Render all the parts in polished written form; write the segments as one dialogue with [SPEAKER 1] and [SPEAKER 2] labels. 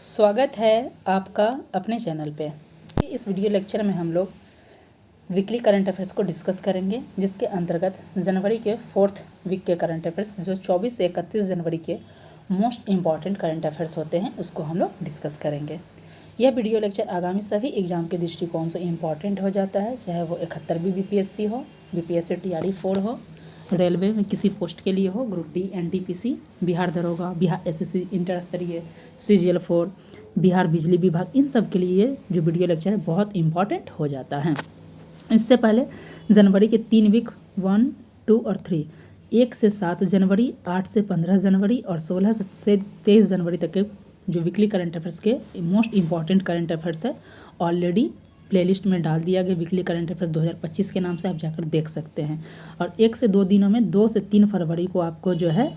[SPEAKER 1] स्वागत है आपका अपने चैनल पे। इस वीडियो लेक्चर में हम लोग वीकली करंट अफेयर्स को डिस्कस करेंगे, जिसके अंतर्गत जनवरी के 4th वीक के करंट अफेयर्स जो 24 से 31 जनवरी के मोस्ट इम्पॉर्टेंट करंट अफेयर्स होते हैं उसको हम लोग डिस्कस करेंगे। यह वीडियो लेक्चर आगामी सभी एग्जाम के दृष्टिकोण से इम्पॉर्टेंट हो जाता है, चाहे वो 71वीं BPSC हो, BPSC TRE 4 हो, रेलवे में किसी पोस्ट के लिए हो, ग्रुप डी, NTPC, बिहार दरोगा, बिहार SSC इंटर स्तरीय, CGL 4, बिहार बिजली विभाग, इन सब के लिए जो वीडियो लेक्चर है बहुत इंपॉर्टेंट हो जाता है। इससे पहले जनवरी के 3 वीक 1, 2 और 3, 1 से 7 जनवरी, 8 से 15 जनवरी और 16 से 23 जनवरी तक के जो वीकली करंट अफेयर्स के मोस्ट इम्पॉर्टेंट करंट अफेयर्स है ऑलरेडी प्लेलिस्ट में डाल दिया गया। वीकली करंट अफेयर्स 2025 के नाम से आप जाकर देख सकते हैं। और 1 से 2 दिनों में 2 से 3 फरवरी को आपको जो है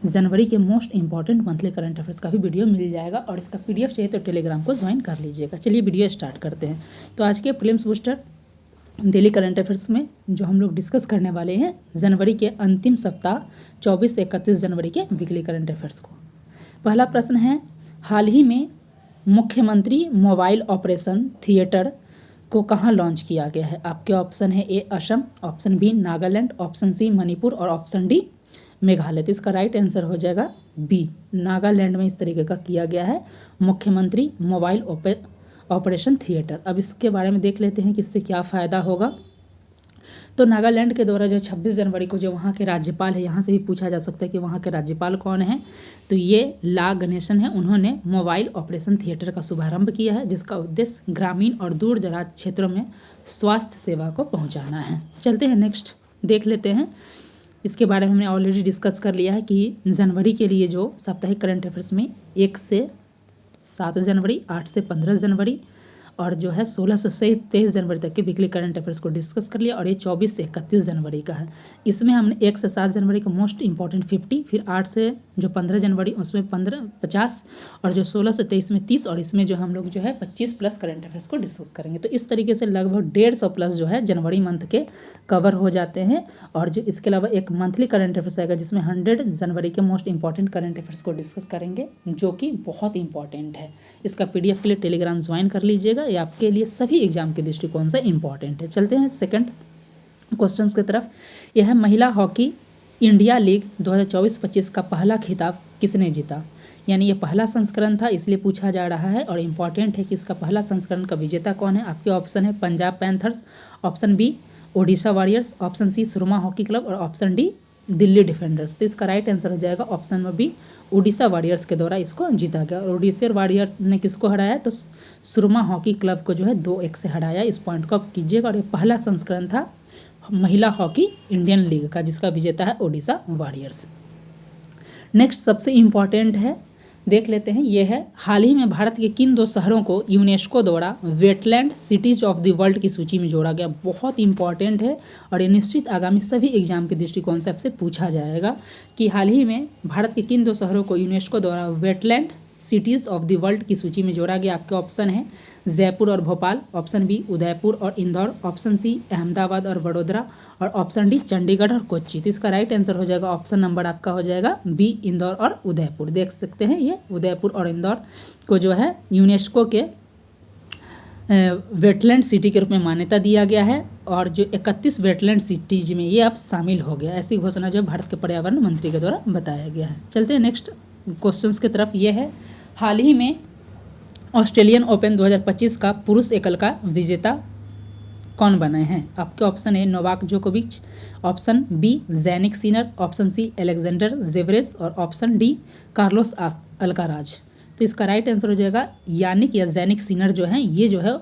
[SPEAKER 1] जनवरी के most important monthly current affairs का भी वीडियो मिल जाएगा, और इसका PDF चाहिए तो टेलीग्राम को ज्वाइन कर लीजिएगा। चलिए वीडियो स्टार्ट करते हैं। तो आज के prelims booster daily current affairs में जो हम लोग डिस्कस करने वाले हैं जनवरी के अंतिम सप्ताह 24 से 31 जनवरी के वीकली करंट अफेयर्स को। पहला प्रश्न है, हाल ही में मुख्यमंत्री मोबाइल ऑपरेशन थिएटर को कहाँ लॉन्च किया गया है? आपके ऑप्शन है A Assam, option B Nagaland, option C Manipur और ऑप्शन D मेघालय। तो इसका राइट आंसर हो जाएगा B, नागालैंड में इस तरीके का किया गया है मुख्यमंत्री मोबाइल ऑपरेशन थिएटर। अब इसके बारे में देख लेते हैं कि इससे क्या फ़ायदा होगा। तो नागालैंड के द्वारा जो 26 जनवरी को जो वहाँ के राज्यपाल है, यहाँ से भी पूछा जा सकता है कि वहाँ के राज्यपाल कौन है, तो ये ला गणेशन है। उन्होंने मोबाइल ऑपरेशन थिएटर का शुभारंभ किया है, जिसका उद्देश्य ग्रामीण और दूर दराज क्षेत्रों में स्वास्थ्य सेवा को पहुँचाना है। चलते हैं नेक्स्ट देख लेते हैं। इसके बारे में हमने ऑलरेडी डिस्कस कर लिया है कि जनवरी के लिए जो साप्ताहिक करंट अफेयर्स में 1 से 7 जनवरी, 8 से 15 जनवरी और जो है 16 से 23 जनवरी तक के वीकली करंट अफेयर्स को डिस्कस कर लिया, और ये 24 से 31 जनवरी का है। इसमें हमने 1 से 7 जनवरी का मोस्ट इंपॉर्टेंट 50, फिर 8 से जो 15 जनवरी उसमें 50 और जो 16 से 23 में 30, और इसमें जो हम लोग जो है 25 प्लस करंट अफेयर्स को डिस्कस करेंगे। तो इस तरीके से लगभग 150 प्लस जो है जनवरी मंथ के कवर हो जाते हैं। और जो इसके अलावा एक मंथली करंट अफेयर्स आएगा जिसमें 100 जनवरी के मोस्ट इंपॉर्टेंट करंट अफेयर्स को डिस्कस करेंगे, जो कि बहुत इंपॉर्टेंट है। इसका PDF के लिए टेलीग्राम ज्वाइन कर लीजिएगा, ये आपके लिए सभी एग्जाम के दृष्टिकोण से इंपॉर्टेंट है। चलते हैं सेकंड क्वेश्चंस की तरफ। यह है, महिला हॉकी इंडिया लीग 2024-25 का पहला खिताब किसने जीता? यानी ये पहला संस्करण था, इसलिए पूछा जा रहा है और इम्पॉर्टेंट है कि इसका पहला संस्करण का विजेता कौन है। आपके ऑप्शन है Punjab panthers, option B Odisha warriors, option C सुरमा हॉकी क्लब और ऑप्शन D दिल्ली डिफेंडर्स। तो इसका राइट आंसर हो जाएगा ऑप्शन B ओडिशा वॉरियर्स के द्वारा इसको जीता गया। और ओडिशा वॉरियर्स ने किसको हराया? तो सुरमा हॉकी क्लब को जो है 2-1 से हराया। इस पॉइंट को आप कीजिएगा। और ये पहला संस्करण था महिला हॉकी इंडियन लीग का, जिसका विजेता है ओडिशा वॉरियर्स। नेक्स्ट सबसे इम्पॉर्टेंट है, देख लेते हैं। ये है, हाल ही में भारत के किन 2 शहरों को यूनेस्को द्वारा wetland cities of the world की सूची में जोड़ा गया? बहुत इंपॉर्टेंट है और ये निश्चित आगामी सभी एग्जाम के दृष्टिकोण से आपसे पूछा जाएगा कि हाल ही में भारत के किन 2 शहरों को यूनेस्को द्वारा wetland cities of the world की सूची में जोड़ा गया। आपके ऑप्शन है जयपुर और भोपाल, ऑप्शन B उदयपुर और इंदौर, ऑप्शन C अहमदाबाद और वडोदरा और ऑप्शन D चंडीगढ़ और कोच्चि। तो इसका राइट आंसर हो जाएगा ऑप्शन नंबर आपका हो जाएगा B इंदौर और उदयपुर। देख सकते हैं ये उदयपुर और इंदौर को जो है यूनेस्को के वेटलैंड सिटी के रूप में मान्यता दिया गया है, और जो 31 वेटलैंड सिटीज में ये अब शामिल हो गया। ऐसी घोषणा जो है भारत के पर्यावरण मंत्री के द्वारा बताया गया है। चलते हैं नेक्स्ट क्वेश्चंस की तरफ। ये है, हाल ही में ऑस्ट्रेलियन ओपन 2025 का पुरुष एकल का विजेता कौन बने हैं? आपके ऑप्शन है नोवाक जोकोविच, option B Jannik Sinner, option C Alexander Zverev और ऑप्शन D कार्लोस अल्काराज। तो इसका राइट आंसर हो जाएगा यानिक या जैनिक सिनर जो है, ये जो है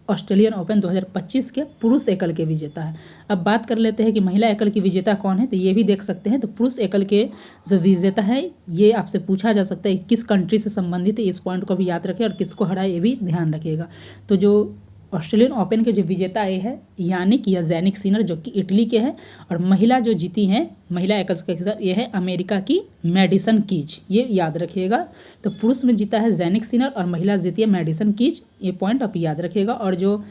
[SPEAKER 1] ऑस्ट्रेलियन ओपन 2025 के पुरुष एकल के विजेता है। अब बात कर लेते हैं कि महिला एकल की विजेता कौन है, तो ये भी देख सकते हैं। तो पुरुष एकल के जो विजेता है ये आपसे पूछा जा सकता है किस कंट्री से संबंधित है, इस पॉइंट को भी याद रखें और किसको हराए ये भी ध्यान रखिएगा। तो जो ऑस्ट्रेलियन ओपन के जो विजेता ये है यानिक या जैनिक सिनर, जो कि इटली के हैं, और महिला जो जीती हैं महिला एकल के खिताब ये है अमेरिका की मैडिसन कीज, ये याद रखिएगा। तो पुरुष में जीता है जैनिक सिनर और महिला जीती है मैडिसन कीज, ये पॉइंट आप याद रखिएगा। और जो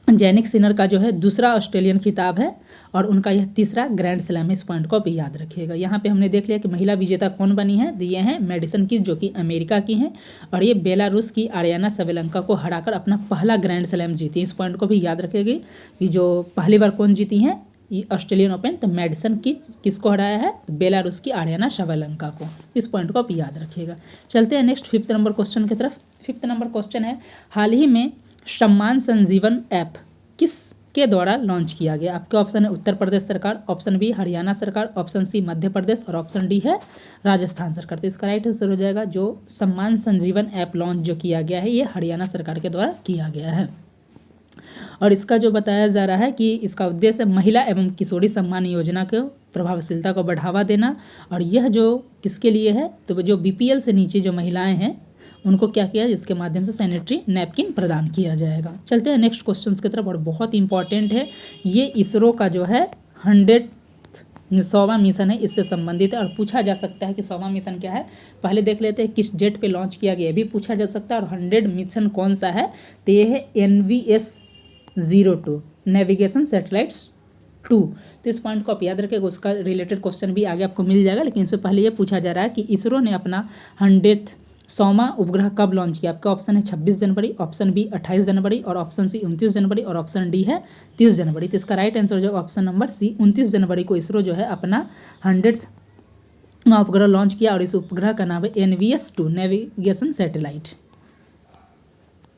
[SPEAKER 1] जैनिक सिनर का जो है दूसरा ऑस्ट्रेलियन खिताब है और उनका यह तीसरा ग्रैंड स्लैम है। इस पॉइंट को भी याद रखिएगा। यहाँ पे हमने देख लिया कि महिला विजेता कौन बनी है, तो ये हैं मेडिसन कीज जो कि अमेरिका की हैं और ये बेलारूस की आर्याना सबेलेंका को हराकर अपना पहला ग्रैंड स्लैम जीती। इस पॉइंट को भी याद रखेगी कि जो पहली बार कौन जीती हैं ये ऑस्ट्रेलियन ओपन, तो मेडिसन कीज किसको हराया है, तो बेलारूस की आर्याना सबेलेंका को। इस पॉइंट को भी याद रखिएगा। चलते हैं नेक्स्ट 5th नंबर क्वेश्चन की तरफ। 5th नंबर क्वेश्चन है, हाल ही में सम्मान संजीवन ऐप किस के द्वारा लॉन्च किया गया। आपके ऑप्शन है उत्तर प्रदेश सरकार, ऑप्शन बी हरियाणा सरकार, ऑप्शन सी मध्य प्रदेश और ऑप्शन डी है राजस्थान सरकार। तो इसका राइट आंसर हो जाएगा जो सम्मान संजीवन ऐप लॉन्च जो किया गया है ये हरियाणा सरकार के द्वारा किया गया है। और इसका जो बताया जा रहा है कि इसका उद्देश्य महिला एवं किशोरी सम्मान योजना को प्रभावशीलता को बढ़ावा देना, और यह जो किसके लिए है, तो जो BPL से नीचे जो महिलाएं हैं उनको क्या किया, जिसके माध्यम से सैनिटरी नैपकिन प्रदान किया जाएगा। चलते हैं नेक्स्ट क्वेश्चन की तरफ, और बहुत इंपॉर्टेंट है ये, इसरो का जो है 100वां मिशन है, इससे संबंधित है और पूछा जा सकता है कि 100वां मिशन क्या है। पहले देख लेते हैं किस डेट पे लॉन्च किया गया, भी पूछा जा सकता है। और 100 मिशन कौन सा है, तो ये है NVS-02 नेविगेशन सैटेलाइट्स 2। तो इस पॉइंट को आप याद रखेगा, उसका रिलेटेड क्वेश्चन भी आगे आपको मिल जाएगा। लेकिन इससे पहले ये पूछा जा रहा है कि इसरो ने अपना 100वां उपग्रह कब लॉन्च किया। आपका ऑप्शन है 26 जनवरी, ऑप्शन बी 28 जनवरी और ऑप्शन सी 29 जनवरी और ऑप्शन डी है 30 जनवरी। तो इसका राइट आंसर हो जाएगा ऑप्शन नंबर सी, 29 जनवरी को इसरो जो है अपना 100वां उपग्रह लॉन्च किया और इस उपग्रह का नाम है NVS-2 नेविगेशन सैटेलाइट।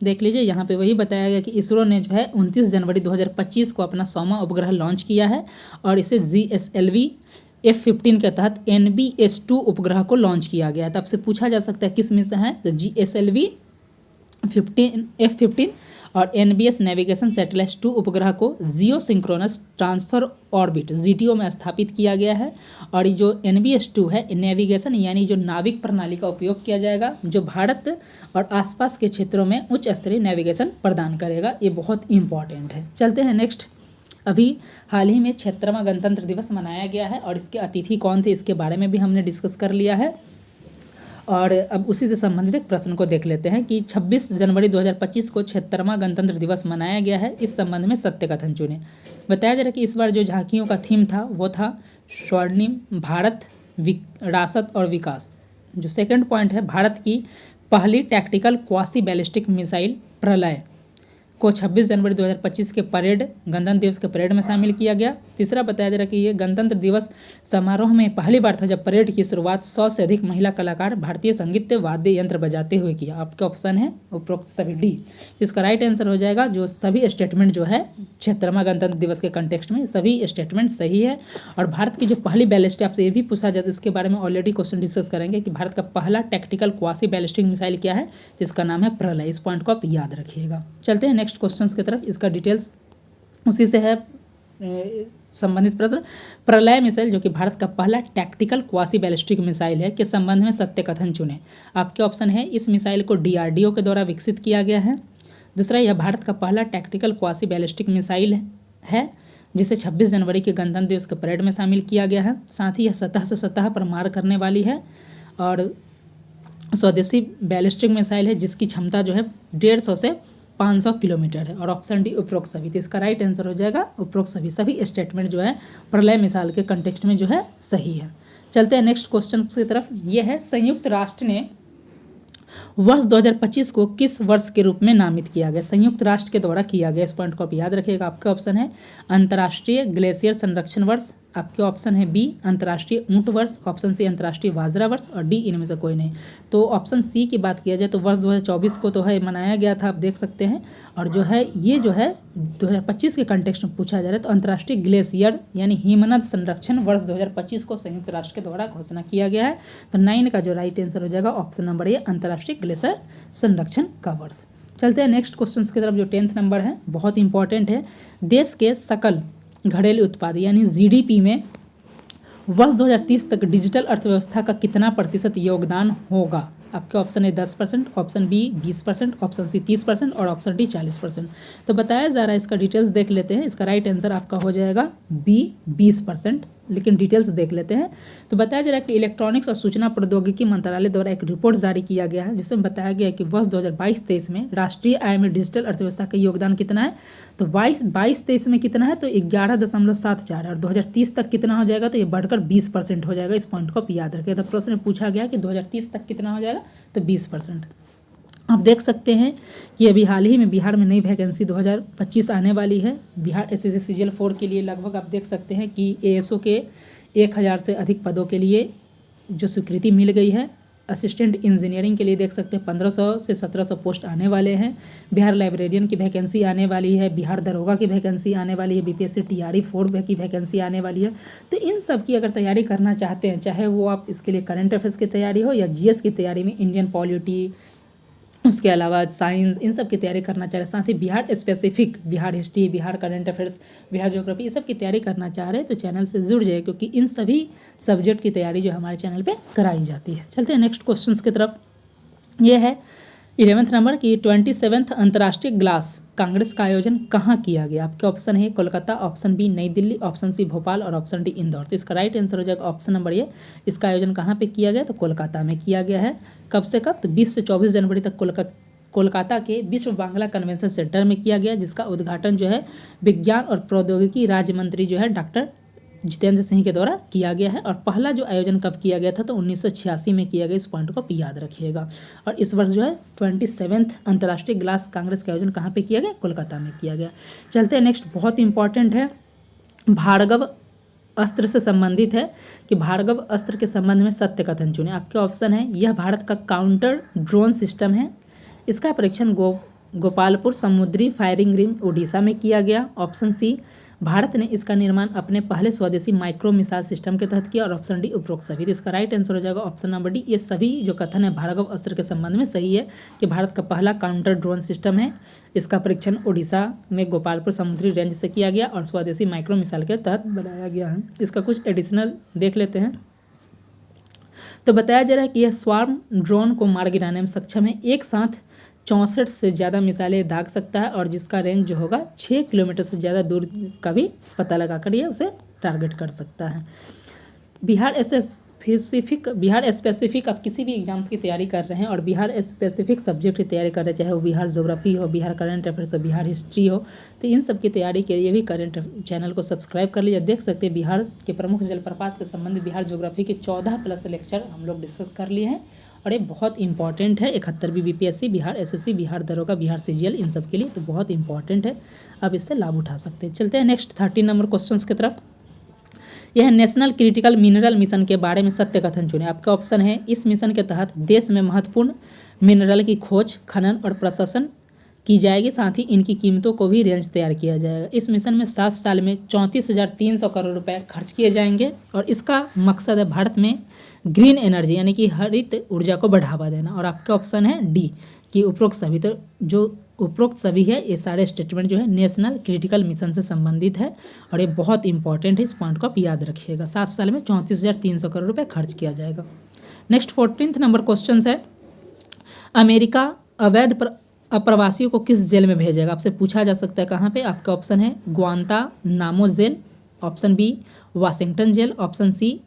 [SPEAKER 1] देख लीजिए यहाँ पे वही बताया गया कि इसरो ने जो है 29 जनवरी 2025 को अपना 100वां उपग्रह लॉन्च किया है और इसे GSLV F-15 के तहत NBS-2 उपग्रह को लॉन्च किया गया है। तब से पूछा जा सकता है किस में से है, तो GSLV F-15 और NBS नेविगेशन सैटेलाइट 2 उपग्रह को जियो सिंक्रोनस ट्रांसफर ऑर्बिट GTO में स्थापित किया गया है। और ये जो NBS-2 है नेविगेशन यानी जो नाविक प्रणाली का उपयोग किया जाएगा, जो भारत और आसपास के क्षेत्रों में उच्च स्तरीय नेविगेशन प्रदान करेगा। ये बहुत इंपॉर्टेंट है। चलते हैं नेक्स्ट। अभी हाल ही में 76वां गणतंत्र दिवस मनाया गया है और इसके अतिथि कौन थे इसके बारे में भी हमने डिस्कस कर लिया है। और अब उसी से संबंधित एक प्रश्न को देख लेते हैं कि 26 जनवरी 2025 को 76वां गणतंत्र दिवस मनाया गया है। इस संबंध में सत्य कथन चुने। बताया जा रहा है कि इस बार जो झांकियों का थीम था वो था स्वर्णिम भारत विरासत और विकास। जो सेकंड पॉइंट है, भारत की पहली टैक्टिकल क्वासी बैलिस्टिक मिसाइल प्रलय को 26 जनवरी 2025 के परेड गणतंत्र दिवस के परेड में शामिल किया गया। तीसरा बताया जा रहा है कि ये गणतंत्र दिवस समारोह में पहली बार था जब परेड की शुरुआत 100 से अधिक महिला कलाकार भारतीय संगीत वाद्य यंत्र बजाते हुए किया। आपका ऑप्शन है उपरोक्त सभी डी। इसका राइट आंसर हो जाएगा जो सभी स्टेटमेंट जो है 76वां गणतंत्र दिवस के कंटेक्स्ट में सभी स्टेटमेंट सही है। और भारत की जो पहली बैलिस्टिक, आपसे ये भी पूछा जाता है, इसके बारे में ऑलरेडी क्वेश्चन डिस्कस करेंगे कि भारत का पहला टैक्टिकल क्वासी बैलिस्टिक मिसाइल क्या है, जिसका नाम है प्रलय। इस पॉइंट को आप याद रखिएगा। चलते हैं नेक्स्ट क्वेश्चंस की तरफ। इसका डिटेल्स उसी से है संबंधित प्रश्न। प्रलय मिसाइल जो कि भारत का पहला टैक्टिकल क्वासी बैलिस्टिक मिसाइल है के संबंध में सत्य कथन चुने। आपके ऑप्शन है इस मिसाइल को DRDO के द्वारा विकसित किया गया है। दूसरा, यह भारत का पहला टैक्टिकल क्वासी बैलिस्टिक मिसाइल है जिसे 26 जनवरी के गणतंत्र दिवस के परेड में शामिल किया गया है। साथ ही यह सतह से सतह पर मार करने वाली है और स्वदेशी बैलिस्टिक मिसाइल है जिसकी क्षमता जो है 150 से 500 किलोमीटर है। और ऑप्शन डी उपरोक्त सभी। तो इसका राइट आंसर हो जाएगा उपरोक्त सभी। सभी स्टेटमेंट जो है प्रलय मिसाइल के कंटेक्स्ट में जो है सही है। चलते हैं नेक्स्ट क्वेश्चन की तरफ। ये है संयुक्त राष्ट्र ने वर्ष 2025 को किस वर्ष के रूप में नामित किया गया। संयुक्त राष्ट्र के द्वारा किया गया। इस पॉइंट को आप याद रखिएगा। आपका ऑप्शन है अंतर्राष्ट्रीय ग्लेशियर संरक्षण वर्ष, आपके ऑप्शन है बी अंतर्राष्ट्रीय ऊंट वर्ष, ऑप्शन सी अंतर्राष्ट्रीय बाजरा वर्ष और डी इनमें से कोई नहीं। तो ऑप्शन सी की बात किया जाए तो वर्ष 2024 को तो है मनाया गया था, आप देख सकते हैं। और जो है ये जो है 2025 के कंटेक्स्ट में पूछा जा रहा है तो अंतर्राष्ट्रीय ग्लेशियर यानी हिमनद संरक्षण वर्ष 2025 को संयुक्त राष्ट्र के द्वारा घोषणा किया गया है। तो 9 का जो राइट आंसर हो जाएगा ऑप्शन नंबर ए अंतर्राष्ट्रीय ग्लेशियर संरक्षण का वर्ष। चलते हैं नेक्स्ट क्वेश्चन की तरफ जो 10th नंबर है, बहुत इंपॉर्टेंट है। देश के सकल घरेलू उत्पाद यानी GDP में वर्ष 2030 तक डिजिटल अर्थव्यवस्था का कितना प्रतिशत योगदान होगा। आपके ऑप्शन है 10%, ऑप्शन बी 20%, ऑप्शन सी 30% और ऑप्शन डी 40%। तो बताया जा रहा है, इसका डिटेल्स देख लेते हैं। इसका राइट आंसर आपका हो जाएगा बी 20%। लेकिन डिटेल्स देख लेते हैं। तो बताया जा रहा है कि इलेक्ट्रॉनिक्स और सूचना प्रौद्योगिकी मंत्रालय द्वारा एक रिपोर्ट जारी किया गया है, जिसमें बताया गया है कि वर्ष 2022-23 में राष्ट्रीय आय में डिजिटल अर्थव्यवस्था का योगदान कितना है। तो 22-23 में कितना है, तो 11.74 है, और 2030 तक कितना हो जाएगा, तो ये बढ़कर 20% हो जाएगा। इस पॉइंट को आप याद रखें। तो प्रश्न में पूछा गया कि 2030 तक कितना हो जाएगा, तो 20%। आप देख सकते हैं कि अभी हाल ही में बिहार में नई वैकेंसी 2025 आने वाली है। बिहार SSC CGL 4 के लिए लगभग आप देख सकते हैं कि ASO के 1000 से अधिक पदों के लिए जो स्वीकृति मिल गई है। असिस्टेंट इंजीनियरिंग के लिए देख सकते हैं 1500 से 1700 पोस्ट आने वाले हैं। बिहार लाइब्रेरियन की वैकेंसी आने वाली है। बिहार दरोगा की वैकेंसी आने वाली है। BPSC TRE 4 की वैकेंसी आने वाली है। तो इन सब की अगर तैयारी करना चाहते हैं, चाहे वो आप इसके लिए करंट अफेयर्स की तैयारी हो या GS की तैयारी में इंडियन पॉलिटी, उसके अलावा साइंस, इन सब की तैयारी करना चाह रहे हैं, साथ ही Bihar specific, Bihar history, Bihar current affairs, Bihar geography, ये सब की तैयारी करना चाह रहे हैं, तो चैनल से जुड़ जाए, क्योंकि इन सभी सब्जेक्ट की तैयारी जो हमारे चैनल पे कराई जाती है। चलते हैं नेक्स्ट क्वेश्चन की तरफ। ये है 11th नंबर की 27th अंतर्राष्ट्रीय ग्लास कांग्रेस का आयोजन कहाँ किया गया। आपके ऑप्शन है कोलकाता, ऑप्शन बी नई दिल्ली, ऑप्शन सी भोपाल और ऑप्शन डी इंदौर। तो इसका राइट आंसर हो जाएगा ऑप्शन नंबर ए। इसका आयोजन कहाँ पे किया गया, तो कोलकाता में किया गया है। कब से कब, तो 20 से 24 जनवरी तक कोलकाता के विश्व बांग्ला कन्वेंशन सेंटर में किया गया, जिसका उद्घाटन जो है विज्ञान और प्रौद्योगिकी राज्य मंत्री जो है डॉक्टर जितेंद्र सिंह के द्वारा किया गया है। और पहला जो आयोजन कब किया गया था, तो 1986 में किया गया। इस पॉइंट को याद रखिएगा। और इस वर्ष जो है 27th अंतर्राष्ट्रीय ग्लास कांग्रेस का आयोजन कहाँ पे किया गया, कोलकाता में किया गया। चलते हैं नेक्स्ट, बहुत इंपॉर्टेंट है, भार्गव अस्त्र से संबंधित है कि भार्गव अस्त्र के संबंध में सत्य कथन चुने। आपके ऑप्शन है, यह भारत का काउंटर ड्रोन सिस्टम है। इसका परीक्षण गोपालपुर समुद्री फायरिंग रेंज उड़ीसा में किया गया। ऑप्शन सी, भारत ने इसका निर्माण अपने पहले स्वदेशी माइक्रो मिसाइल सिस्टम के तहत किया। और ऑप्शन डी उपरोक्त सभी। तो इसका राइट आंसर हो जाएगा ऑप्शन नंबर डी। ये सभी जो कथन है भार्गव अस्त्र के संबंध में सही है कि भारत का पहला काउंटर ड्रोन सिस्टम है। इसका परीक्षण उड़ीसा में गोपालपुर समुद्री रेंज से किया गया और स्वदेशी माइक्रो मिसाइल के तहत बनाया गया है। इसका कुछ एडिशनल देख लेते हैं। तो बताया जा रहा है कि यह स्वार्म ड्रोन को मार गिराने में सक्षम है। एक साथ 64 से ज़्यादा मिसाइलें दाग सकता है और जिसका रेंज जो होगा 6 किलोमीटर से ज़्यादा दूर का भी पता लगाकर ये उसे टारगेट कर सकता है। बिहार स्पेसिफिक आप किसी भी एग्जाम्स की तैयारी कर रहे हैं और बिहार स्पेसिफिक सब्जेक्ट की तैयारी कर रहे हैं, चाहे वो बिहार ज्योग्राफी हो, बिहार करंट अफेयर्स हो, बिहार हिस्ट्री हो, तो इन सब की तैयारी के लिए भी करंट चैनल को सब्सक्राइब कर लीजिए। देख सकते हैं बिहार के प्रमुख जलप्रपात से संबंधित बिहार ज्योग्राफी के 14+ लेक्चर हम लोग डिस्कस कर लिए हैं और ये बहुत इंपॉर्टेंट है। 71वीं BPSC, बिहार SSC, बिहार दरोगा, बिहार CGL, इन सब के लिए तो बहुत इंपॉर्टेंट है। आप इससे लाभ उठा सकते हैं। चलते हैं नेक्स्ट 13 नंबर क्वेश्चन की तरफ। यह नेशनल क्रिटिकल मिनरल मिशन के बारे में सत्य कथन चुने। आपका ऑप्शन है, इस मिशन के तहत देश में महत्वपूर्ण मिनरल की खोज, खनन और प्रशंसन की जाएगी, साथ ही इनकी कीमतों को भी रेंज तैयार किया जाएगा। इस मिशन में 7 साल में 34,300 करोड़ रुपए खर्च किए जाएंगे और इसका मकसद है भारत में ग्रीन एनर्जी यानी कि हरित ऊर्जा को बढ़ावा देना। और आपका ऑप्शन है डी कि उपरोक्त सभी। तो जो उपरोक्त सभी है ये सारे स्टेटमेंट जो है नेशनल क्रिटिकल मिशन से संबंधित है और ये बहुत इंपॉर्टेंट है। इस पॉइंट को आप याद रखिएगा। 7 साल में 34,300 करोड़ रुपए खर्च किया जाएगा। नेक्स्ट 14th नंबर क्वेश्चन है, अमेरिका अवैध अप्रवासियों को किस जेल में भेजेगा। आपसे पूछा जा सकता है कहाँ पे। आपका ऑप्शन है Guantanamo jail, option B Washington jail, option C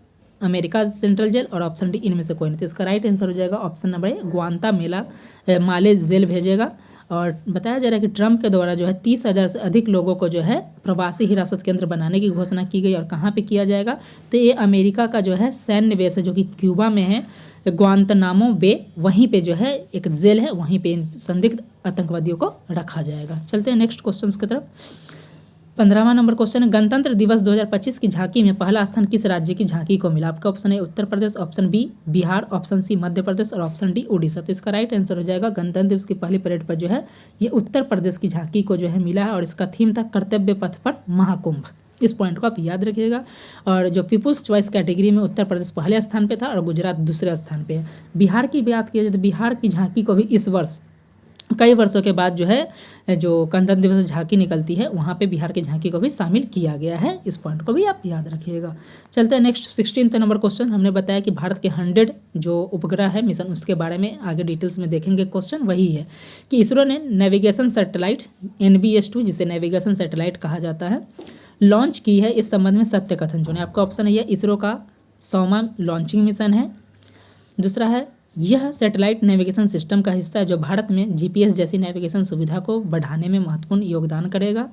[SPEAKER 1] America central jail और ऑप्शन डी इनमें से कोई नहीं। तो इसका राइट आंसर हो जाएगा option number A, Guantanamo jail भेजेगा। और बताया जा रहा है कि ट्रंप के द्वारा जो है 30,000 से अधिक लोगों को जो है प्रवासी हिरासत केंद्र बनाने की घोषणा की गई। और कहाँ पे किया जाएगा, तो ये अमेरिका का जो है सैन्य बेस है जो कि क्यूबा में है, ग्वांतानामो बे, वहीं पे जो है एक जेल है, वहीं पे इन संदिग्ध आतंकवादियों को रखा जाएगा। चलते हैं नेक्स्ट क्वेश्चन की तरफ। 15वां नंबर क्वेश्चन है, गणतंत्र दिवस 2025 की झांकी में पहला स्थान किस राज्य की झांकी को मिला। आपका ऑप्शन है Uttar Pradesh, option B Bihar, option C Madhya Pradesh और ऑप्शन डी उड़ीसा। तो इसका राइट आंसर हो जाएगा गणतंत्र दिवस की पहली परेड पर जो है ये उत्तर प्रदेश की झांकी को जो है मिला है और इसका थीम था कर्तव्य पथ पर महाकुंभ। इस पॉइंट को आप याद रखिएगा। और जो पीपुल्स चॉइस कैटेगरी में उत्तर प्रदेश पहले स्थान पे था और गुजरात दूसरे स्थान पे है। बिहार की बात की जाए तो बिहार की झांकी को भी इस वर्ष कई वर्षों के बाद जो है जो गणतंत्र दिवस झांकी निकलती है वहाँ पे बिहार की झांकी को भी शामिल किया गया है। इस पॉइंट को भी आप याद रखिएगा। चलते हैं नेक्स्ट 16th नंबर क्वेश्चन। हमने बताया कि भारत के 100 जो उपग्रह है मिशन उसके बारे में आगे डिटेल्स में देखेंगे। क्वेश्चन वही है कि इसरो ने नेविगेशन सैटेलाइट NBS-2 जिसे नेविगेशन सैटेलाइट कहा जाता है लॉन्च की है, इस संबंध में सत्य कथन चुने। आपका ऑप्शन है, यह इसरो का 100वां लॉन्चिंग मिशन है। दूसरा है, यह सैटेलाइट नेविगेशन सिस्टम का हिस्सा है जो भारत में जीपीएस जैसी नेविगेशन सुविधा को बढ़ाने में महत्वपूर्ण योगदान करेगा।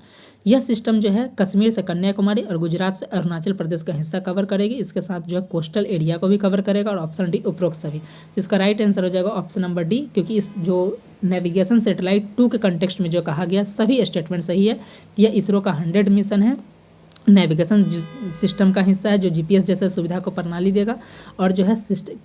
[SPEAKER 1] यह सिस्टम जो है कश्मीर से कन्याकुमारी और गुजरात से अरुणाचल प्रदेश का हिस्सा कवर करेगी। इसके साथ जो है कोस्टल एरिया को भी कवर करेगा। और ऑप्शन डी उपरोक्त सभी। इसका राइट आंसर हो जाएगा ऑप्शन नंबर डी, क्योंकि इस जो नेविगेशन सैटेलाइट 2 के कंटेक्स्ट में जो कहा गया सभी स्टेटमेंट सही है। यह इसरो का 100 मिशन है, नेविगेशन सिस्टम का हिस्सा है जो जीपीएस जैसे सुविधा को प्रणाली देगा। और जो है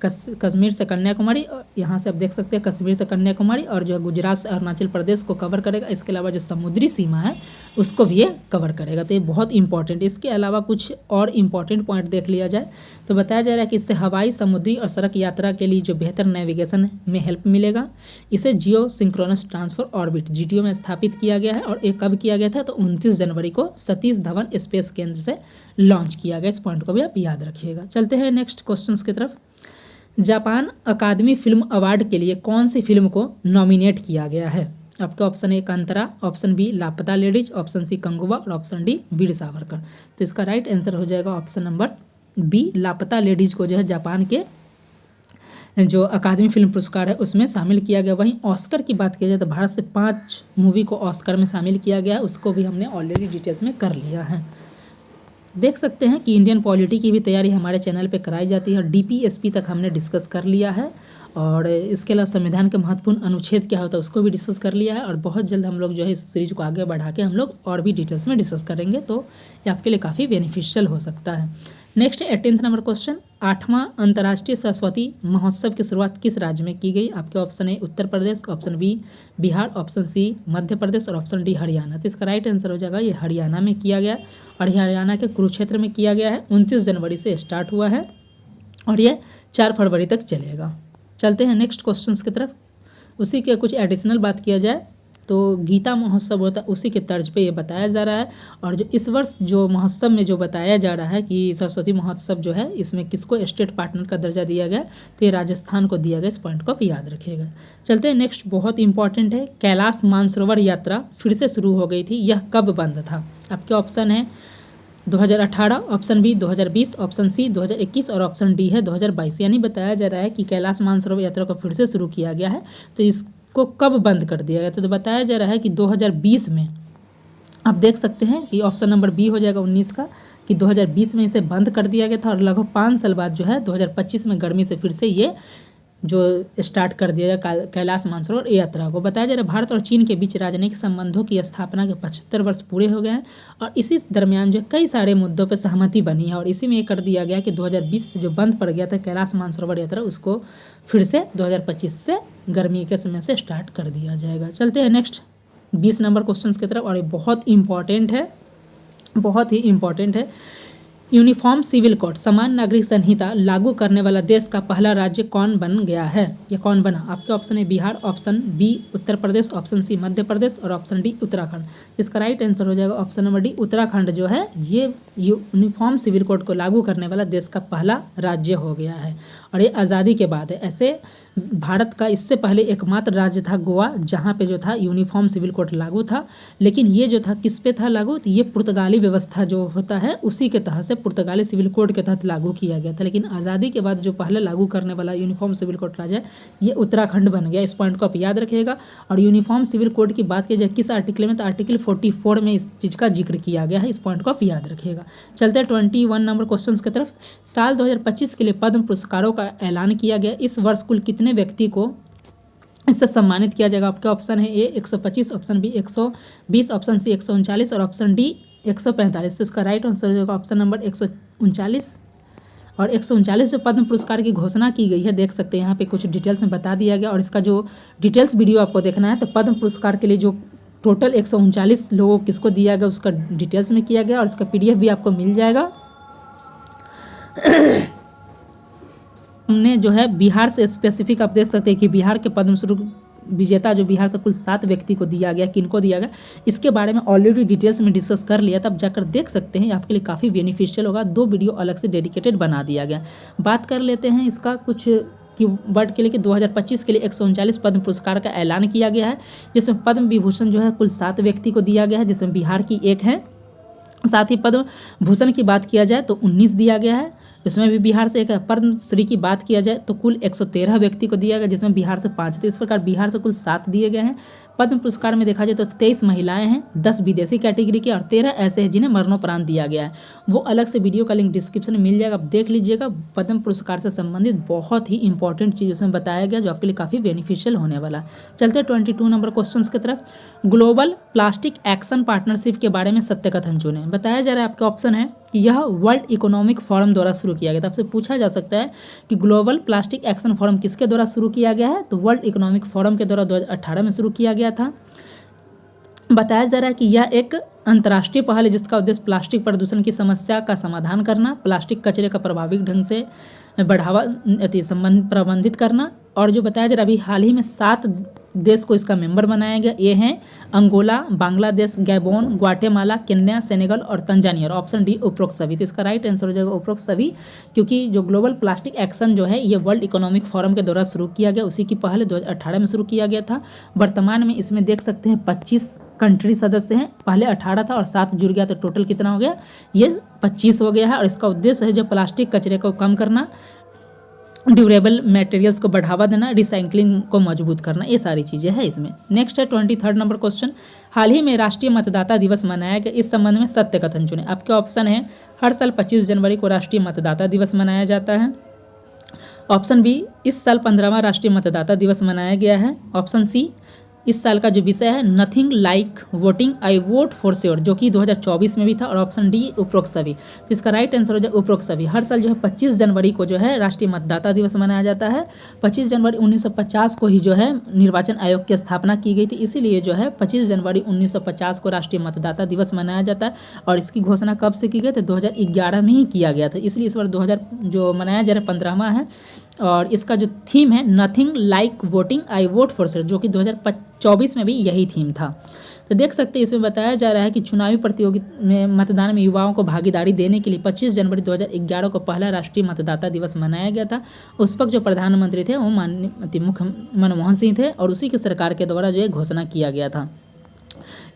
[SPEAKER 1] कश्मीर से कन्याकुमारी, यहाँ से आप देख सकते हैं कश्मीर से कन्याकुमारी, और जो है गुजरात से अरुणाचल प्रदेश को कवर करेगा। इसके अलावा जो समुद्री सीमा है उसको भी ये कवर करेगा। तो ये बहुत इंपॉर्टेंट। इसके अलावा कुछ और इम्पॉर्टेंट पॉइंट देख लिया जाए तो बताया जा रहा है कि इससे हवाई, समुद्री और सड़क यात्रा के लिए जो बेहतर नेविगेशन में हेल्प मिलेगा। इसे जियो सिंक्रोनस ट्रांसफर ऑर्बिट जीटीओ में स्थापित किया गया है। और ये कब किया गया था? तो 29 जनवरी को सतीश धवन स्पेस केंद्र से लॉन्च किया गया। इस पॉइंट को भी आप याद रखिएगा। चलते हैं नेक्स्ट क्वेश्चंस की तरफ। जापान अकादमी फिल्म अवार्ड के लिए कौन सी फिल्म को नॉमिनेट किया गया है? आपका option A Kantara, option B Laapataa ladies, option C Kanguva और ऑप्शन डी वीर सावरकर। तो इसका राइट आंसर हो जाएगा option number B, Laapataa ladies को जो है जापान के जो अकादमी फिल्म पुरस्कार है उसमें शामिल किया गया। वहीं ऑस्कर की बात की जाए तो भारत से 5 मूवी को ऑस्कर में शामिल किया गया है, उसको भी हमने ऑलरेडी डिटेल्स में कर लिया है। देख सकते हैं कि इंडियन पॉलिटी की भी तैयारी हमारे चैनल पे कराई जाती है और डीपीएसपी तक हमने डिस्कस कर लिया है। और इसके अलावा संविधान के महत्वपूर्ण अनुच्छेद क्या होता है उसको भी डिस्कस कर लिया है। और बहुत जल्द हम लोग जो है इस सीरीज को आगे बढ़ा के हम लोग और भी डिटेल्स में डिस्कस करेंगे, तो ये आपके लिए काफ़ी बेनिफिशियल हो सकता है। नेक्स्ट 18th नंबर क्वेश्चन, 8वां अंतर्राष्ट्रीय सरस्वती महोत्सव की शुरुआत किस राज्य में की गई? आपके ऑप्शन है Uttar Pradesh, option B Bihar, option C Madhya Pradesh और ऑप्शन डी हरियाणा। तो इसका राइट आंसर हो जाएगा ये हरियाणा में किया गया और हरियाणा के कुरुक्षेत्र में किया गया है। 29 जनवरी से स्टार्ट हुआ है और ये 4 फरवरी तक चलेगा। चलते हैं नेक्स्ट क्वेश्चंस की तरफ। उसी के कुछ एडिशनल बात किया जाए तो गीता महोत्सव होता है उसी के तर्ज पे ये बताया जा रहा है। और जो इस वर्ष जो महोत्सव में जो बताया जा रहा है कि सरस्वती महोत्सव जो है इसमें किसको स्टेट पार्टनर का दर्जा दिया गया, तो ये राजस्थान को दिया गया। इस पॉइंट को आप याद रखिएगा। चलते हैं नेक्स्ट, बहुत इंपॉर्टेंट है, कैलाश मानसरोवर यात्रा फिर से शुरू हो गई थी, यह कब बंद था? आपके ऑप्शन है 2018, ऑप्शन बी 2020, ऑप्शन सी 2021 और ऑप्शन डी है 2022। यानी बताया जा रहा है कि कैलाश मानसरोवर यात्रा को फिर से शुरू किया गया है, तो इसको कब बंद कर दिया गया? तो बताया जा रहा है कि 2020 में। आप देख सकते हैं कि ऑप्शन नंबर बी हो जाएगा 19 का, कि 2020 में इसे बंद कर दिया गया था और लगभग 5 साल बाद जो है 2025 में गर्मी से फिर से ये जो स्टार्ट कर दिया गया कैलाश मानसरोवर यात्रा को। बताया जा रहा है भारत और चीन के बीच राजनयिक संबंधों की स्थापना के 75 वर्ष पूरे हो गए हैं और इसी दरमियान जो कई सारे मुद्दों पर सहमति बनी है। और इसी में ये कर दिया गया कि 2020 से जो बंद पड़ गया था कैलाश मानसरोवर यात्रा उसको फिर से 2025 से गर्मी के समय से स्टार्ट कर दिया जाएगा। चलते हैं नेक्स्ट 20 नंबर क्वेश्चन की तरफ। और ये बहुत इंपॉर्टेंट है, बहुत ही इंपॉर्टेंट है। यूनिफॉर्म सिविल कोड समान नागरिक संहिता लागू करने वाला देश का पहला राज्य कौन बन गया है? ये कौन बना? आपके ऑप्शन है बिहार, ऑप्शन बी उत्तर प्रदेश, ऑप्शन सी मध्य प्रदेश और ऑप्शन डी उत्तराखंड। इसका राइट आंसर हो जाएगा ऑप्शन नंबर डी, उत्तराखंड जो है ये यूनिफॉर्म सिविल कोड को लागू करने वाला देश का पहला राज्य हो गया है। और ये आज़ादी के बाद है। ऐसे भारत का इससे पहले एकमात्र राज्य था गोवा, जहाँ पे जो था यूनिफॉर्म सिविल कोड लागू था। लेकिन ये जो था किस पे था लागू? तो ये पुर्तगाली व्यवस्था जो होता है उसी के तहत से पुर्तगाली सिविल कोड के तहत लागू किया गया था। लेकिन आज़ादी के बाद जो पहले लागू करने वाला यूनिफॉर्म सिविल कोड राज्य है ये उत्तराखंड बन गया। इस पॉइंट को आप याद रखिएगा। और यूनिफॉर्म सिविल कोड की बात की जाए किस आर्टिकल में, तो आर्टिकल 44 में इस चीज़ का जिक्र किया गया है। इस पॉइंट को आप याद रखिएगा। चलते हैं 21 नंबर क्वेश्चन की तरफ। साल 2025 के लिए पद्म पुरस्कारों का ऐलान किया गया। इस वर्ष कुल कितने व्यक्ति को इससे सम्मानित किया जाएगा? आपके ऑप्शन है ए 125, ऑप्शन बी 120, ऑप्शन सी 139 और ऑप्शन डी 145। तो इसका राइट आंसर हो जाएगा ऑप्शन नंबर 139। और 139 जो पद्म पुरस्कार की घोषणा की गई है, देख सकते हैं यहाँ पे कुछ डिटेल्स में बता दिया गया। और इसका जो डिटेल्स वीडियो आपको देखना है तो पद्म पुरस्कार के लिए जो टोटल 139 लोगों किसको दिया गया उसका डिटेल्स में किया गया और इसका PDF भी आपको मिल जाएगा। हमने जो है बिहार से स्पेसिफिक आप देख सकते हैं कि बिहार के पद्मश्री विजेता जो बिहार से कुल 7 व्यक्ति को दिया गया, किनको दिया गया इसके बारे में ऑलरेडी डिटेल्स में डिस्कस कर लिया, तब जाकर देख सकते हैं। आपके लिए काफ़ी बेनिफिशियल होगा। 2 वीडियो अलग से डेडिकेटेड बना दिया गया। बात कर लेते हैं इसका कुछ कि वर्ड के लिए कि 2025 के लिए 139 पद्म पुरस्कार का ऐलान किया गया है, जिसमें पद्म विभूषण जो है कुल 7 व्यक्ति को दिया गया है, जिसमें बिहार की 1 है साथ ही पद्म भूषण की बात किया जाए तो 19 दिया गया है, इसमें भी बिहार से एक है। पद्मश्री की बात किया जाए तो कुल 113 व्यक्ति को दिया गया, जिसमें बिहार से 5 थे। इस प्रकार बिहार से कुल 7 दिए गए हैं। पद्म पुरस्कार में देखा जाए तो 23 महिलाएं हैं, 10 विदेशी कैटेगरी के और 13 ऐसे हैं जिन्हें मरणोपरांत दिया गया है। वो अलग से वीडियो का लिंक डिस्क्रिप्शन में मिल जाएगा, आप देख लीजिएगा। पद्म पुरस्कार से संबंधित बहुत ही इंपॉर्टेंट चीज़ उसमें बताया गया जो आपके लिए काफ़ी बेनिफिशियल होने वाला है। चलते 22 नंबर क्वेश्चन की तरफ। ग्लोबल प्लास्टिक एक्शन पार्टनरशिप के बारे में सत्य कथन चुनें। बताया जा रहा है, आपका ऑप्शन है कि यह वर्ल्ड इकोनॉमिक फोरम द्वारा शुरू किया गया था। आपसे पूछा जा सकता है कि ग्लोबल प्लास्टिक एक्शन फोरम किसके द्वारा शुरू किया गया है, तो वर्ल्ड इकोनॉमिक फोरम के द्वारा 2018 में शुरू किया गया था। बताया जा रहा है कि यह एक अंतर्राष्ट्रीय पहल है जिसका उद्देश्य प्लास्टिक प्रदूषण की समस्या का समाधान करना, प्लास्टिक कचरे का प्रभावी ढंग से बढ़ावा प्रबंधित करना। और जो बताया जा रहा है, अभी हाल ही में 7 देश को इसका मेंबर बनाया गया। ये हैं Angola, Bangladesh, Gabon, Guatemala, Kenya, Senegal और तंजानिया। और ऑप्शन डी उपरोक्त सभी। तो इसका राइट आंसर हो जाएगा उपरोक्त सभी, क्योंकि जो ग्लोबल प्लास्टिक एक्शन जो है ये वर्ल्ड इकोनॉमिक फोरम के द्वारा शुरू किया गया, उसी की पहल 2018 में शुरू किया गया था। वर्तमान में इसमें देख सकते हैं 25 कंट्री सदस्य हैं, पहले 18 था और 7 जुड़ गया, तो टोटल कितना हो गया, ये 25 हो गया है। और इसका उद्देश्य है जो प्लास्टिक कचरे को कम करना, ड्यूरेबल मटेरियल्स को बढ़ावा देना, रिसाइकलिंग को मजबूत करना, ये सारी चीज़ें हैं इसमें। नेक्स्ट है 23 नंबर क्वेश्चन। हाल ही में राष्ट्रीय मतदाता दिवस मनाया गया, इस संबंध में सत्य कथन चुनें। आपके ऑप्शन है, हर साल 25 जनवरी को राष्ट्रीय मतदाता दिवस मनाया जाता है। ऑप्शन बी, इस साल 15वां राष्ट्रीय मतदाता दिवस मनाया गया है। ऑप्शन सी, इस साल का जो विषय है nothing like voting I vote for sure, जो कि 2024 में भी था। और ऑप्शन डी उपरोक्त सभी। तो इसका राइट आंसर हो जाए उपरोक्त सभी। हर साल जो है 25 जनवरी को जो है राष्ट्रीय मतदाता दिवस मनाया जाता है। 25 जनवरी 1950 को ही जो है निर्वाचन आयोग की स्थापना की गई थी, इसीलिए जो है 25 जनवरी 1950 को राष्ट्रीय मतदाता दिवस मनाया जाता है। और इसकी घोषणा कब से की गई, तो 2011 में ही किया गया था, इसलिए इस बार 2000 जो मनाया जा रहा है 15वां है। और इसका जो थीम है nothing like voting I vote for sure, जो कि 2024 में भी यही थीम था। तो देख सकते हैं इसमें बताया जा रहा है कि चुनावी प्रतियोगिता में मतदान में युवाओं को भागीदारी देने के लिए 25 जनवरी 2011 को पहला राष्ट्रीय मतदाता दिवस मनाया गया था। उस वक्त जो प्रधानमंत्री थे वो माननीय मुख्य मनमोहन सिंह थे और उसी की सरकार के द्वारा जो है घोषणा किया गया था।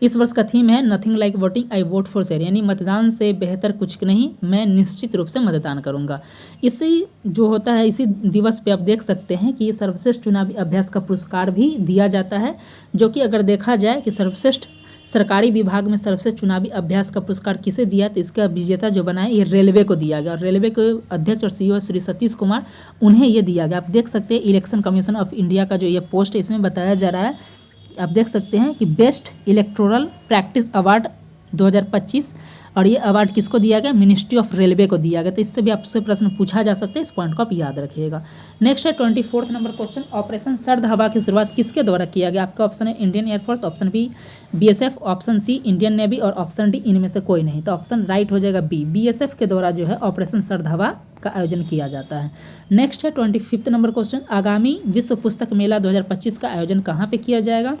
[SPEAKER 1] इस वर्ष का थीम है nothing like voting I vote for sure, यानी मतदान से बेहतर कुछ नहीं, मैं निश्चित रूप से मतदान करूंगा। इसी जो होता है, इसी दिवस पे आप देख सकते हैं कि ये सर्वश्रेष्ठ चुनावी अभ्यास का पुरस्कार भी दिया जाता है, जो कि अगर देखा जाए कि सर्वश्रेष्ठ सरकारी विभाग में सर्वश्रेष्ठ चुनावी अभ्यास का पुरस्कार किसे दिया, तो इसका विजेता जो बना है ये रेलवे को दिया गया। और रेलवे के अध्यक्ष और सीईओ श्री सतीश कुमार, उन्हें ये दिया गया। आप देख सकते हैं इलेक्शन कमीशन ऑफ इंडिया का जो ये पोस्ट है, इसमें बताया जा रहा है, आप देख सकते हैं कि बेस्ट इलेक्टोरल प्रैक्टिस अवार्ड 2025, और ये अवार्ड किसको दिया गया, मिनिस्ट्री ऑफ रेलवे को दिया गया। तो इससे भी आपसे प्रश्न पूछा जा सकता है, इस पॉइंट को आप याद रखिएगा। नेक्स्ट है 24 नंबर क्वेश्चन। ऑपरेशन सर्द हवा की शुरुआत किसके द्वारा किया गया। आपका ऑप्शन है Indian Air Force, option B BSF, option C Indian Navy और ऑप्शन डी इनमें से कोई नहीं। तो ऑप्शन राइट हो जाएगा बी, बीएसएफ के द्वारा जो है ऑपरेशन सर्द हवा का आयोजन किया जाता है। नेक्स्ट है 25 नंबर क्वेश्चन। आगामी विश्व पुस्तक मेला 2025 का आयोजन कहाँ पे किया जाएगा।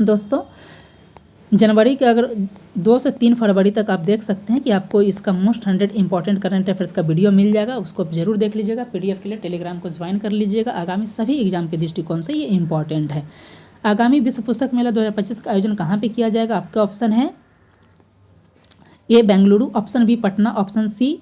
[SPEAKER 1] दोस्तों जनवरी के अगर 2 से 3 फरवरी तक आप देख सकते हैं कि आपको इसका मोस्ट 100 इंपॉर्टेंट करंट अफेयर्स का वीडियो मिल जाएगा, उसको आप जरूर देख लीजिएगा। पीडीएफ के लिए टेलीग्राम को ज्वाइन कर लीजिएगा। आगामी सभी एग्जाम के दृष्टिकोण से ये इंपॉर्टेंट है। आगामी विश्व पुस्तक मेला 2025 का आयोजन कहाँ पे किया जाएगा। आपका ऑप्शन है A Bengaluru, option B Patna, option C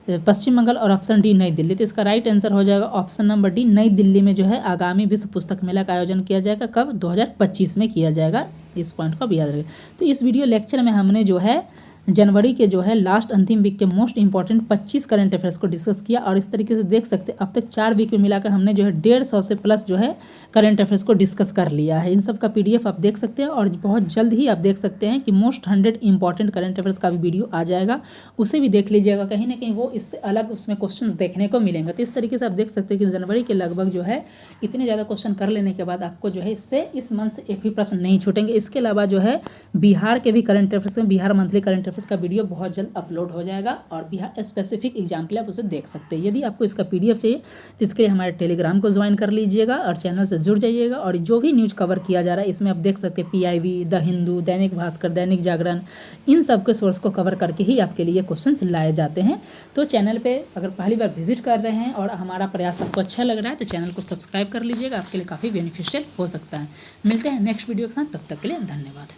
[SPEAKER 1] Paschim Bangal और ऑप्शन डी नई दिल्ली। तो इसका राइट आंसर हो जाएगा ऑप्शन नंबर डी, नई दिल्ली में जो है आगामी विश्व पुस्तक मेला का आयोजन किया जाएगा। कब, 2025 में किया जाएगा। इस पॉइंट को भी याद रखें। तो इस वीडियो लेक्चर में हमने जो है जनवरी के जो है लास्ट अंतिम वीक के मोस्ट इंपॉर्टेंट 25 करंट अफेयर्स को डिस्कस किया। और इस तरीके से देख सकते हैं अब तक 4 वीक में मिलाकर हमने जो है 150 से प्लस जो है करंट अफेयर्स को डिस्कस कर लिया है। इन सब का पीडीएफ आप देख सकते हैं और बहुत जल्द ही आप देख सकते हैं कि मोस्ट 100 इंपॉर्टेंट करंट अफेयर्स का भी वीडियो आ जाएगा, उसे भी देख लीजिएगा। कहीं ना कहीं वो इससे अलग उसमें क्वेश्चन देखने को मिलेंगे। तो इस तरीके से आप देख सकते हैं कि जनवरी के लगभग जो है इतने ज़्यादा क्वेश्चन कर लेने के बाद आपको जो है इससे इस मंथ से एक भी प्रश्न नहीं छूटेंगे। इसके अलावा जो है बिहार के भी करंट अफेयर्स में बिहार मंथली करंट अफेयर्स का वीडियो बहुत जल्द अपलोड हो जाएगा और बिहार स्पेसिफिक एग्जाम के लिए आप उसे देख सकते हैं। यदि आपको इसका पीडीएफ चाहिए तो इसके लिए हमारे टेलीग्राम को ज्वाइन कर लीजिएगा और चैनल से जुड़ जाइएगा। और जो भी न्यूज़ कवर किया जा रहा है इसमें आप देख सकते हैं पीआईबी, द हिंदू, दैनिक भास्कर, दैनिक जागरण, इन सब के सोर्स को कवर करके ही आपके लिए क्वेश्चंस लाए जाते हैं। तो चैनल पे अगर पहली बार विजिट कर रहे हैं और हमारा प्रयास आपको अच्छा लग रहा है तो चैनल को सब्सक्राइब कर लीजिएगा, आपके लिए काफ़ी बेनिफिशियल हो सकता है। मिलते हैं नेक्स्ट वीडियो के साथ, तब तक के लिए धन्यवाद।